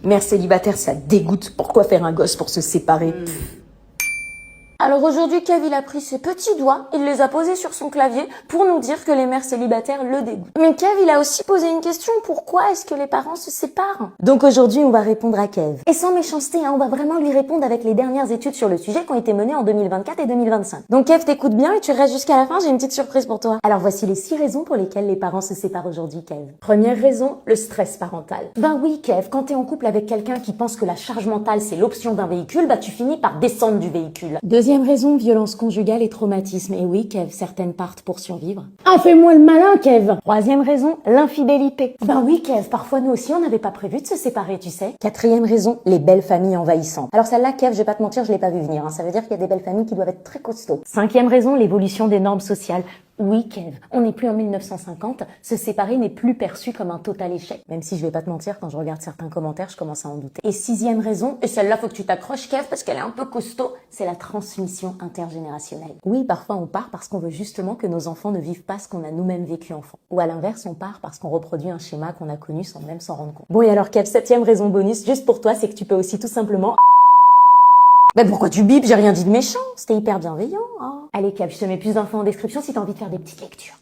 Mère célibataire, ça dégoûte. Pourquoi faire un gosse pour se séparer? Alors aujourd'hui, Kev, il a pris ses petits doigts, il les a posés sur son clavier pour nous dire que les mères célibataires le dégoûtent. Mais Kev, il a aussi posé une question, pourquoi est-ce que les parents se séparent? Donc aujourd'hui, on va répondre à Kev. Et sans méchanceté, on va vraiment lui répondre avec les dernières études sur le sujet qui ont été menées en 2024 et 2025. Donc Kev, t'écoutes bien et tu restes jusqu'à la fin, j'ai une petite surprise pour toi. Alors voici les 6 raisons pour lesquelles les parents se séparent aujourd'hui, Kev. Première raison, le stress parental. Ben oui, Kev, quand t'es en couple avec quelqu'un qui pense que la charge mentale c'est l'option d'un véhicule, bah tu finis par descendre du véhicule. Deuxième raison, violence conjugale et traumatisme. Et oui, Kev, certaines partent pour survivre. Ah, fais-moi le malin, Kev. Troisième raison, l'infidélité. Ben oui, Kev, parfois nous aussi on n'avait pas prévu de se séparer, tu sais. Quatrième raison, les belles familles envahissantes. Alors celle-là, Kev, je vais pas te mentir, je l'ai pas vu venir. Ça veut dire qu'il y a des belles familles qui doivent être très costauds. Cinquième raison, l'évolution des normes sociales. Oui, Kev, on n'est plus en 1950, se séparer n'est plus perçu comme un total échec. Même si je vais pas te mentir, quand je regarde certains commentaires, je commence à en douter. Et sixième raison, et celle-là faut que tu t'accroches, Kev, parce qu'elle est un peu costaud, c'est la transmission intergénérationnelle. Oui, parfois on part parce qu'on veut justement que nos enfants ne vivent pas ce qu'on a nous-mêmes vécu enfant. Ou à l'inverse, on part parce qu'on reproduit un schéma qu'on a connu sans même s'en rendre compte. Bon et alors Kev, septième raison bonus, juste pour toi, c'est que tu peux aussi tout simplement... Ben pourquoi tu bipes? J'ai rien dit de méchant, C'était hyper bienveillant, hein. Allez Kev, je te mets plus d'infos en description si t'as envie de faire des petites lectures.